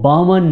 52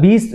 20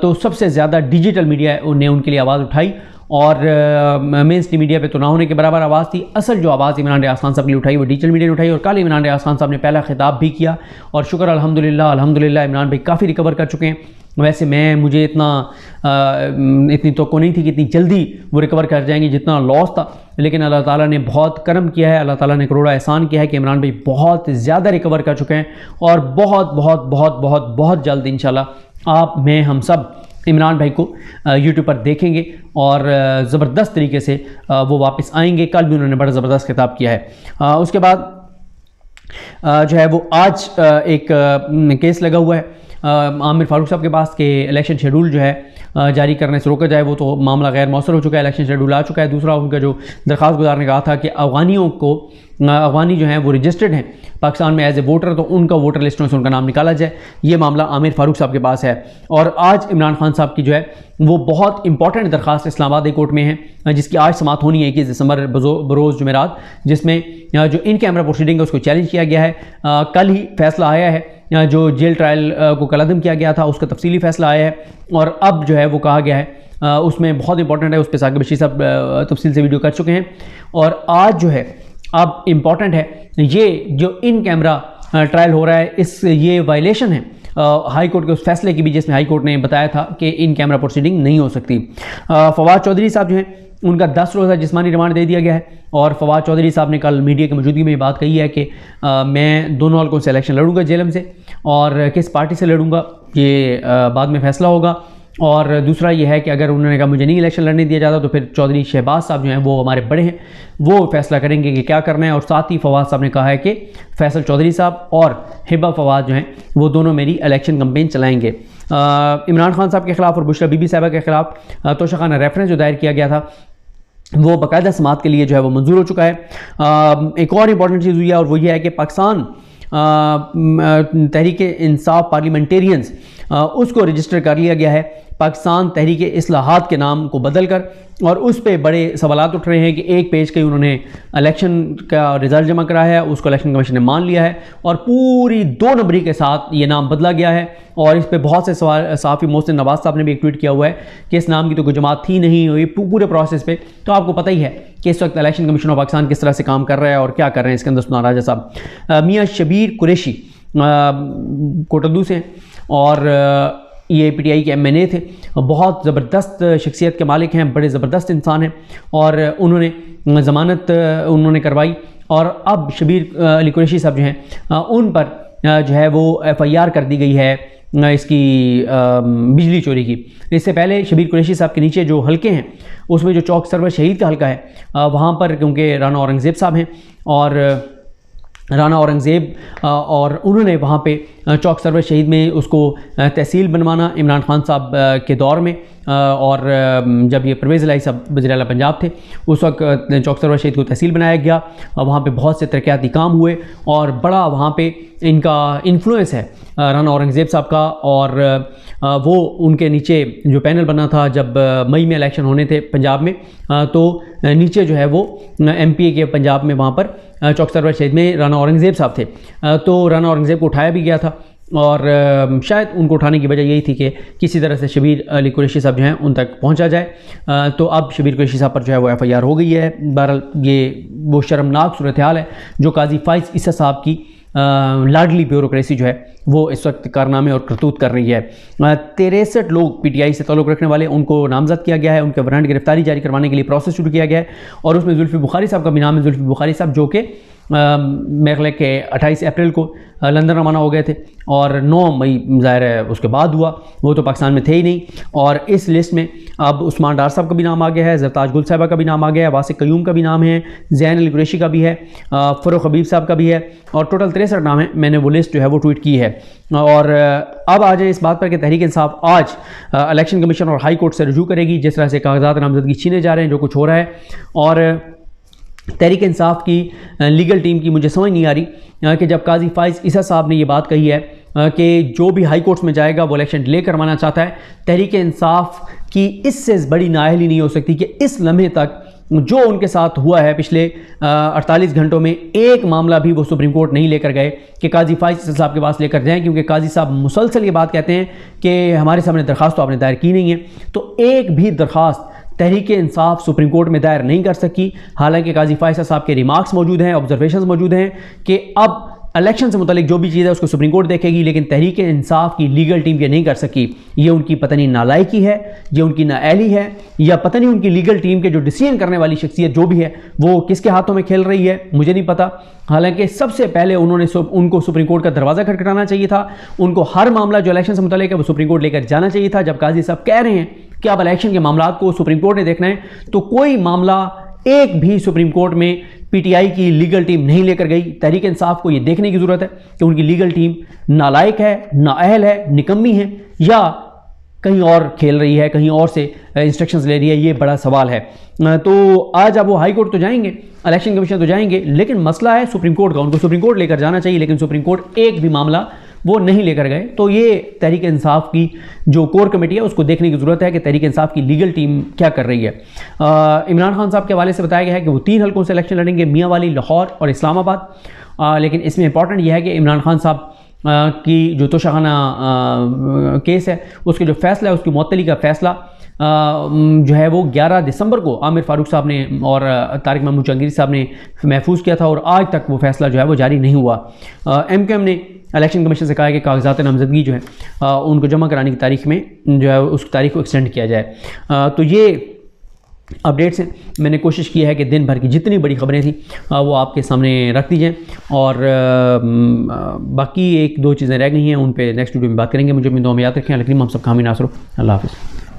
تو سب سے زیادہ ڈیجیٹل میڈیا نے ان کے لیے آواز اٹھائی، اور مین اسٹریم میڈیا پہ تو نہ ہونے کے برابر آواز تھی۔ اصل جو آواز عمران ریاض خان صاحب کے لیے اٹھائی وہ ڈیجیٹل میڈیا نے اٹھائی، اور کل عمران ریاض خان صاحب نے پہلا خطاب بھی کیا، اور شکر الحمدللہ عمران بھائی کافی ریکور کر چکے ہیں۔ ویسے مجھے اتنی توقع نہیں تھی کہ اتنی جلدی وہ ریکور کر جائیں گے جتنا لاس تھا، لیکن اللہ تعالیٰ نے بہت کرم کیا ہے، اللہ تعالیٰ نے کروڑا احسان کیا ہے کہ عمران بھائی بہت زیادہ ریکور کر چکے ہیں، اور بہت بہت بہت بہت بہت جلد انشاءاللہ آپ میں ہم سب عمران بھائی کو یوٹیوب پر دیکھیں گے، اور زبردست طریقے سے وہ واپس آئیں گے۔ کل بھی انہوں نے بڑا زبردست خطاب کیا ہے۔ اس کے بعد جو ہے وہ آج ایک کیس لگا ہوا ہے عامر فاروق صاحب کے پاس کہ الیکشن شیڈول جو ہے جاری کرنے سے روکا جائے، وہ تو معاملہ غیر مؤثر ہو چکا ہے، الیکشن شیڈول آ چکا ہے۔ دوسرا ان کا جو درخواست گزار نے کہا تھا کہ افغانی جو ہیں وہ رجسٹرڈ ہیں پاکستان میں ایز اے ووٹر، تو ان کا ووٹر لسٹوں سے ان کا نام نکالا جائے، یہ معاملہ عامر فاروق صاحب کے پاس ہے۔ اور آج عمران خان صاحب کی جو ہے وہ بہت امپورٹنٹ درخواست اسلام آباد ہائی کورٹ میں ہے، جس کی آج سماعت ہونی ہے 21 دسمبر بروز جمعرات، جس میں جو ان کیمرہ پروسیڈنگ ہے اس کو چیلنج کیا گیا ہے۔ کل ہی فیصلہ آیا ہے، جو جیل ٹرائل کو کلعدم کیا گیا تھا اس کا تفصیلی فیصلہ آیا ہے، اور اب جو ہے وہ کہا گیا ہے اس میں بہت امپورٹنٹ ہے، اس پہ ثاقب بشیر صاحب تفصیل سے ویڈیو کر چکے ہیں، اور آج جو ہے اب امپورٹنٹ ہے یہ جو ان کیمرہ ٹرائل ہو رہا ہے، یہ وائلیشن ہے ہائی کورٹ کے اس فیصلے کی بھی، جس میں ہائی کورٹ نے بتایا تھا کہ ان کیمرہ پروسیڈنگ نہیں ہو سکتی۔ فواد چودھری صاحب جو ہیں ان کا 10 روزہ جسمانی ریمانڈ دے دیا گیا ہے، اور فواد چودھری صاحب نے کل میڈیا کی موجودگی میں یہ بات کہی ہے کہ میں دونوں حلقوں سے الیکشن لڑوں گا جیلم سے، اور کس پارٹی سے لڑوں گا یہ بعد میں فیصلہ ہوگا۔ اور دوسرا یہ ہے کہ اگر انہوں نے کہا مجھے نہیں الیکشن لڑنے دیا جاتا، تو پھر چودھری شہباز صاحب جو ہیں وہ ہمارے بڑے ہیں، وہ فیصلہ کریں گے کہ کیا کرنا ہے۔ اور ساتھ ہی فواد صاحب نے کہا ہے کہ فیصل چودھری صاحب اور ہبہ فواد جو ہیں وہ دونوں میری الیکشن کمپین چلائیں گے۔ عمران خان صاحب کے خلاف اور بشرا بی بی صاحبہ کے خلاف توشیخانہ ریفرنس جو دائر کیا گیا تھا وہ باقاعدہ سماعت کے لیے جو ہے وہ منظور ہو چکا ہے۔ ایک اور امپورٹنٹ چیز ہوئی ہے، اور وہ یہ ہے کہ پاکستان تحریک انصاف پارلیمنٹیرینز اس کو رجسٹر کر لیا گیا ہے پاکستان تحریک اصلاحات کے نام کو بدل کر، اور اس پہ بڑے سوالات اٹھ رہے ہیں کہ ایک پیج کے انہوں نے الیکشن کا رزلٹ جمع کرایا ہے، اس کو الیکشن کمیشن نے مان لیا ہے، اور پوری 2 نمبری کے ساتھ یہ نام بدلا گیا ہے، اور اس پہ بہت سے سوال صحافی محسن نواز صاحب نے بھی ایک ٹویٹ کیا ہوا ہے کہ اس نام کی تو کوئی جماعت تھی نہیں ہوئی پورے پروسیس پہ۔ تو آپ کو پتہ ہی ہے کہ اس وقت الیکشن کمیشن آف پاکستان کس طرح سے کام کر رہا ہے اور کیا کر رہے ہیں اس کے اندر سلطان راجہ صاحب۔ میاں شبیر قریشی کوٹدو سے، اور یہ پی ٹی آئی کے ایم این اے تھے، بہت زبردست شخصیت کے مالک ہیں، بڑے زبردست انسان ہیں، اور انہوں نے ضمانت کروائی، اور اب شبیر علی قریشی صاحب جو ہیں ان پر جو ہے وہ ایف آئی آر کر دی گئی ہے اس کی بجلی چوری کی۔ اس سے پہلے شبیر قریشی صاحب کے نیچے جو حلقے ہیں اس میں جو چوک سرور شہید کا حلقہ ہے، وہاں پر کیونکہ رانا اورنگزیب صاحب ہیں، اور رانا اورنگزیب اور انہوں نے وہاں پہ چوک سرور شہید میں اس کو تحصیل بنوانا عمران خان صاحب کے دور میں، اور جب یہ پرویز الہی صاحب وزیر اعلیٰ پنجاب تھے اس وقت چوک سرور شہید کو تحصیل بنایا گیا، وہاں پہ بہت سے ترقیاتی کام ہوئے، اور بڑا وہاں پہ ان کا انفلوئنس ہے رانا اورنگزیب صاحب کا، اور وہ ان کے نیچے جو پینل بنا تھا جب مئی میں الیکشن ہونے تھے پنجاب میں، تو نیچے جو ہے وہ ایم پی اے کے پنجاب میں وہاں پر چوک سرور شہید میں رانا اورنگزیب صاحب تھے، تو رانا اورنگزیب کو اٹھایا بھی گیا تھا، اور شاید ان کو اٹھانے کی وجہ یہی تھی کہ کسی طرح سے شبیر علی قریشی صاحب جو ہیں ان تک پہنچا جائے، تو اب شبیر قریشی صاحب پر جو ہے وہ ایف آئی آر ہو گئی ہے۔ بہرحال یہ وہ شرمناک صورتحال ہے جو قاضی فائز عیسیٰ صاحب کی لاڈلی بیوروکریسی جو ہے وہ اس وقت کارنامے اور کرتوت کر رہی ہے۔ 63 لوگ پی ٹی آئی سے تعلق رکھنے والے ان کو نامزد کیا گیا ہے، ان کے وارنٹ گرفتاری جاری کروانے کے لیے پروسیس شروع کیا گیا ہے، اور اس میں زلفی بخاری صاحب کا بھی نام ہے۔ زلفی بخاری صاحب جو کہ میرے خیال کہ 28 اپریل کو لندن روانہ ہو گئے تھے، اور 9 مئی ظاہر ہے اس کے بعد ہوا، وہ تو پاکستان میں تھے ہی نہیں، اور اس لسٹ میں اب عثمان ڈار صاحب کا بھی نام آ گیا ہے، زرتاج گل صاحبہ کا بھی نام آ گیا ہے، واسق قیوم کا بھی نام ہے، زین علی قریشی کا بھی ہے، فروخ حبیب صاحب کا بھی ہے، اور ٹوٹل 63 نام ہیں۔ میں نے وہ لسٹ جو ہے وہ ٹویٹ کی ہے، اور اب آ جائیں اس بات پر کہ تحریک انصاف آج الیکشن کمیشن اور ہائی کورٹ سے رجوع کرے گی جس طرح سے کاغذات نامزدگی چھینے جا رہے ہیں، جو کچھ ہو رہا ہے، اور تحریک انصاف کی لیگل ٹیم کی مجھے سمجھ نہیں آ رہی کہ جب قاضی فائز عیسیٰ صاحب نے یہ بات کہی ہے کہ جو بھی ہائی کورٹس میں جائے گا وہ الیکشن ڈیلے کروانا چاہتا ہے، تحریک انصاف کی اس سے بڑی نااہلی نہیں ہو سکتی کہ اس لمحے تک جو ان کے ساتھ ہوا ہے پچھلے 48 گھنٹوں میں، ایک معاملہ بھی وہ سپریم کورٹ نہیں لے کر گئے کہ قاضی فائز صاحب کے پاس لے کر جائیں، کیونکہ قاضی صاحب مسلسل یہ بات کہتے ہیں کہ ہمارے سامنے درخواست تو آپ نے دائر کی نہیں ہے. تو ایک بھی درخواست تحریک انصاف سپریم کورٹ میں دائر نہیں کر سکی، حالانکہ قاضی فائز صاحب کے ریمارکس موجود ہیں، آبزرویشنز موجود ہیں کہ اب الیکشن سے متعلق جو بھی چیز ہے اس کو سپریم کورٹ دیکھے گی، لیکن تحریک انصاف کی لیگل ٹیم یہ نہیں کر سکی. یہ ان کی پتہ نہیں نالائکی ہے، یہ ان کی نااہلی ہے، یا پتہ نہیں ان کی لیگل ٹیم کے جو ڈیسیژن کرنے والی شخصیت جو بھی ہے وہ کس کے ہاتھوں میں کھیل رہی ہے، مجھے نہیں پتہ. حالانکہ سب سے پہلے ان کو سپریم کورٹ کا دروازہ کھٹکھٹانا چاہیے تھا، ان کو ہر معاملہ جو الیکشن سے متعلق ہے وہ سپریم کورٹ لے کر جانا چاہیے تھا. جب قاضی صاحب کہہ رہے ہیں کہ اب الیکشن کے معاملات کو سپریم کورٹ نے دیکھنا ہے، تو کوئی معاملہ ایک بھی سپریم کورٹ میں پی ٹی آئی کی لیگل ٹیم نہیں لے کر گئی. تحریک انصاف کو یہ دیکھنے کی ضرورت ہے کہ ان کی لیگل ٹیم نالائق ہے، نااہل ہے، نکمی ہے، یا کہیں اور کھیل رہی ہے، کہیں اور سے انسٹرکشنز لے رہی ہے. یہ بڑا سوال ہے. تو آج اب وہ ہائی کورٹ تو جائیں گے، الیکشن کمیشن تو جائیں گے، لیکن مسئلہ ہے سپریم کورٹ کا. ان کو سپریم کورٹ لے کر جانا چاہیے، لیکن سپریم کورٹ ایک بھی معاملہ وہ نہیں لے کر گئے. تو یہ تحریک انصاف کی جو کور کمیٹی ہے اس کو دیکھنے کی ضرورت ہے کہ تحریک انصاف کی لیگل ٹیم کیا کر رہی ہے. عمران خان صاحب کے حوالے سے بتایا گیا ہے کہ وہ 3 حلقوں سے الیکشن لڑیں گے، میاں والی، لاہور اور اسلام آباد. لیکن اس میں امپورٹنٹ یہ ہے کہ عمران خان صاحب کی جو توشہ کیس ہے اس کے جو فیصلہ ہے، اس کی معطلی کا فیصلہ جو ہے وہ 11 دسمبر کو عامر فاروق صاحب نے اور طارق محمود جہانگیری صاحب نے محفوظ کیا تھا، اور آج تک وہ فیصلہ جو ہے وہ جاری نہیں ہوا. ایم کیو ایم نے الیکشن کمیشن سے کہا ہے کہ کاغذات نامزدگی جو ہے ان کو جمع کرانے کی تاریخ میں جو ہے اس تاریخ کو ایکسٹینڈ کیا جائے. تو یہ اپڈیٹس ہیں. میں نے کوشش کی ہے کہ دن بھر کی جتنی بڑی خبریں تھیں وہ آپ کے سامنے رکھ دی جائیں، اور باقی 1-2 چیزیں رہ گئی ہیں ان پہ نیکسٹ ویڈیو میں بات کریں گے. مجھے اپنی دعا میں یاد رکھیں. الکریم ہم سب کا حامی ناصر. اللہ حافظ.